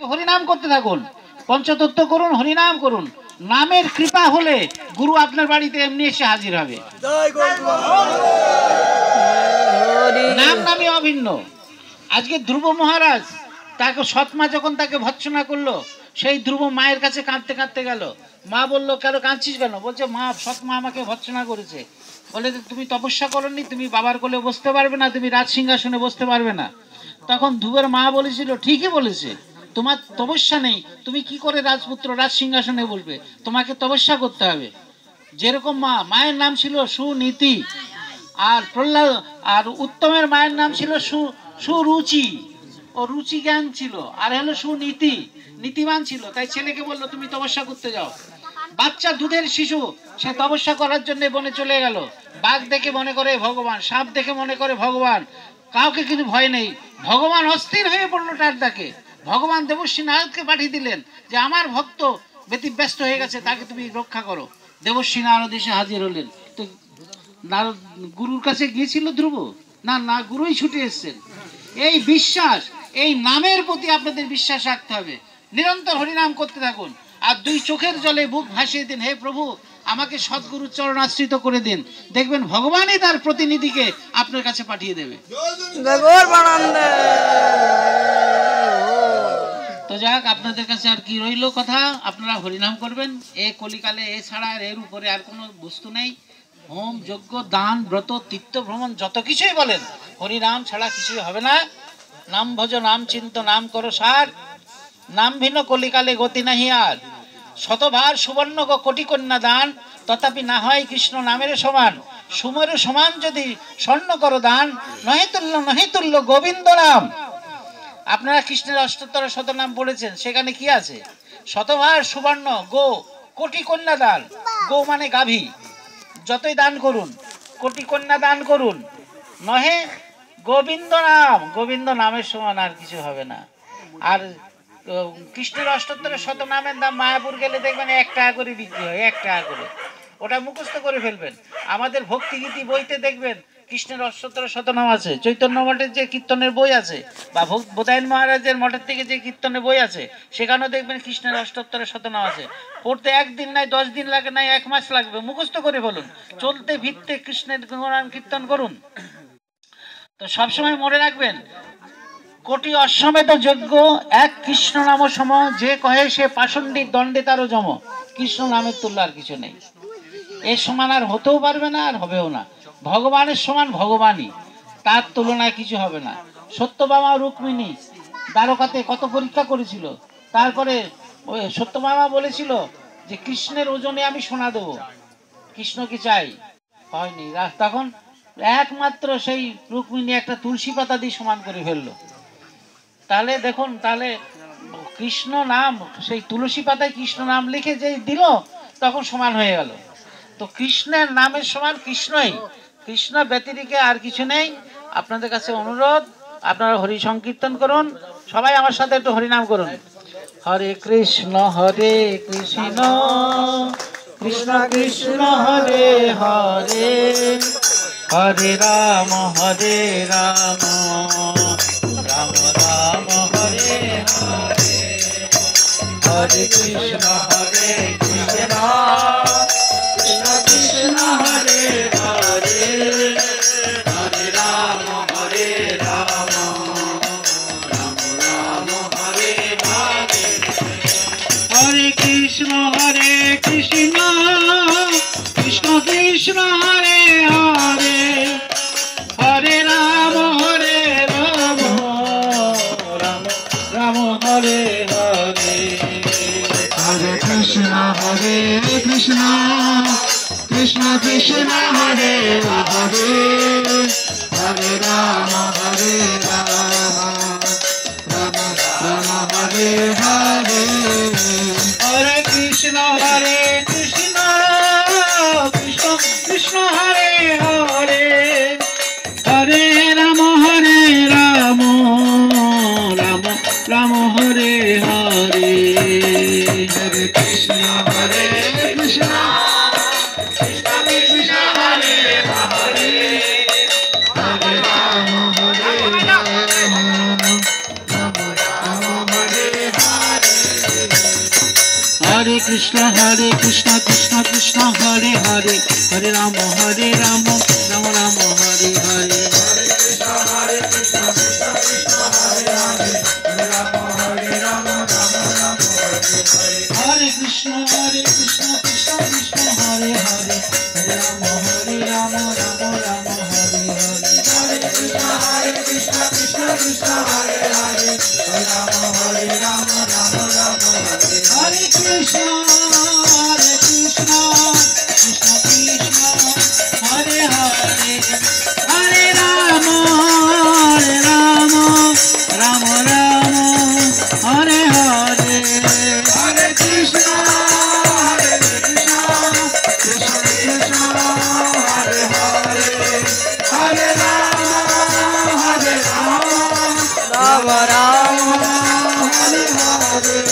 হরিনাম করতে থাকুন, পঞ্চতত্ত্ব করুন, হরিনাম করুন। নামের কৃপা হলে গুরু আপনার বাড়িতে এমনি এসে হাজির হবে। নাম নামই অভিন্ন। আজকে ধ্রুব মহারাজ তাকে সৎমা যখন তাকে ভৎসনা করলো, সেই ধ্রুব মায়ের কাছে কাঁদতে কাঁদতে গেল। মা বললো, কেন কাঁদছিস কেন? বলছে, মা, সৎমা আমাকে ভৎসনা করেছে। বলে, তুমি তপস্যা করোনি, তুমি বাবার কোলে বসতে পারবে না, তুমি রাজ সিংহাসনে বসতে পারবে না। তখন ধ্রুবের মা বলেছিল, ঠিকই বলেছে, তোমার তপস্যা নেই, তুমি কি করে রাজপুত্র রাজ সিংহাসনে বলবে? তোমাকে তপস্যা করতে হবে। যেরকম মায়ের নাম ছিল সুনীতি, আর প্রহ্লাদ আর উত্তমের মায়ের নাম ছিল সুরুচি, ও রুচি জ্ঞান ছিল, আর হলো সুনীতি, নীতিবান ছিল। তাই ছেলেকে বললো, তুমি তপস্যা করতে যাও। বাচ্চা দুধের শিশু, সে তপস্যা করার জন্য বনে চলে গেল। বাঘ দেখে মনে করে ভগবান, সাপ দেখে মনে করে ভগবান, কাউকে কিন্তু ভয় নেই। ভগবান অস্থির হয়ে পড়লো তার ডাকে। ভগবান দেবশ্রী নারদকে পাঠিয়ে দিলেন যে আমার ভক্ত ব্যতিব্যস্ত হয়ে গেছে, তাকে তুমি রক্ষা করো। দেবশ্রী নারদ এসে হাজির হলেন। তো নারদ গুরুর কাছে গিয়েছিল ধ্রুব? না, গুরুই ছুটে এসছেন। এই বিশ্বাস, এই নামের প্রতি আপনাদের বিশ্বাস রাখতে হবে। নিরন্তর হরিনাম করতে থাকুন, আর দুই চোখের জলে বুক ভাসিয়ে দিন, হে প্রভু, আমাকে সদ্গুরুর চরণ আশ্রিত করে দিন। দেখবেন ভগবানই তার প্রতিনিধিকে আপনার কাছে পাঠিয়ে দেবে। তো যাক, আপনাদের কাছে আর কি রইল কথা, আপনারা হরিনাম করবেন। এ কলিকালে এছাড়া আর এর উপরে আর কোনো বস্তু নেই। হোম, যজ্ঞ, দান, ব্রত, তীর্থ ভ্রমণ, যত কিছুই বলেন, হরিনাম ছাড়া কিছুই হবে না। নাম ভজ, নাম চিন্ত, নাম করো সার, নাম ভিন্ন কলিকালে গতি নাহি আর। শতভার সুবর্ণ কোটি কন্যা দান, তথাপি না হয় কৃষ্ণ নামের সমান। সুমের সমান যদি স্বর্ণ করো দান, নহে তুল্য গোবিন্দ নাম। আপনারা কৃষ্ণের অষ্টোত্তর শতনাম পড়েছেন, সেখানে কি আছে? শতভার সুবর্ণ গো, কোটি কন্যা দান। গো মানে গাভী, যতই দান করুন, কোটি কন্যা দান করুন, নহে গোবিন্দ নাম। গোবিন্দ নামের সমান আর কিছু হবে না। আর কৃষ্ণের অষ্টোত্তরের শতনামের দাম মায়াপুর গেলে দেখবেন 1 টাকা করে বিক্রি হয়, 1 টাকা করে। ওটা মুখস্থ করে ফেলবেন। আমাদের ভক্তিগীতি বইতে দেখবেন কৃষ্ণের অষ্টোত্তরের শতনাম আছে। চৈতন্য মঠের যে কীর্তনের বই আছে, বা বোধায়ন মহারাজের মঠের থেকে যে কীর্তনের বই আছে, সেখানেও দেখবেন কৃষ্ণের অষ্টোত্তরের শতনাম আছে। পড়তে 1 দিন নাই, 10 দিন লাগে নাই, 1 মাস লাগবে। মুখস্থ করে বলুন, চলতে ফিরতে কৃষ্ণের গুণগান কীর্তন করুন। তো সবসময় মনে রাখবেন, কোটি অশ্বমেধ যজ্ঞ, এক কৃষ্ণ নাম সম, যে কহে সে পাষণ্ডিক দণ্ডে তারও জম। কৃষ্ণ নামের তুল্য আর কিছু নেই। এর সমান আর হতেও পারবে না, আর হবেও না। ভগবানের সমান ভগবানই, তার তুলনায় কিছু হবে না। সত্যভামা রুক্মিণী দ্বারকাতে কত পরীক্ষা করেছিল, তারপরে ওই সত্যভামা বলেছিল যে কৃষ্ণের ওজনে আমি সোনা দেবো, কৃষ্ণকে চাই, হয়নি। তখন একমাত্র সেই রুক্মিণী একটা তুলসী পাতা দিয়ে সমান করে ফেললো। তাহলে দেখুন, তাহলে কৃষ্ণ নাম, সেই তুলসী পাতায় কৃষ্ণ নাম লিখে যে দিল, তখন সমান হয়ে গেল। তো কৃষ্ণের নামের সমান কৃষ্ণই, কৃষ্ণ ব্যতিরেকে আর কিছু নেই। আপনাদের কাছে অনুরোধ, আপনারা হরি সংকীর্তন করুন। সবাই আমার সাথে একটু হরিনাম করুন। হরে কৃষ্ণ কৃষ্ণ কৃষ্ণ হরে হরে, হরে রাম রাম রাম হরে হরে, হরে কৃষ্ণ কৃষ্ণ কৃষ্ণ হরে হরে, হরে রাম রাম রাম হরে হরে, হরে কৃষ্ণ কৃষ্ণ কৃষ্ণ হরে হরে, হরে রাম রাম রাম হরে হরে, হরে কৃষ্ণ কৃষ্ণ কৃষ্ণ কৃষ্ণ হরে হরে, হরে রাম রাম রাম হরে হরে, হরে কৃষ্ণ কৃষ্ণ কৃষ্ণ কৃষ্ণ হরে হরে, হরে রাম রাম রাম হরে হরে, হরে কৃষ্ণ কৃষ্ণ কৃষ্ণ কৃষ্ণ হরে হরে, হরে রাম রাম রাম হরে হরে। कृष्ण कृष्ण कृष्ण हरे हरे हरे राम राम राम राम हरे हरे हरे कृष्ण कृष्ण कृष्ण कृष्ण हरे हरे हरे राम राम राम हरे हरे हरे कृष्ण कृष्ण कृष्ण हरे हरे हरे राम राम राम हरे हरे कृष्ण कृष्ण कृष्ण हरे हरे हरे राम राम राम हरे हरे हरे कृष्ण कृष्ण कृष्ण हरे हरे हरे राम राम राम हरे हरे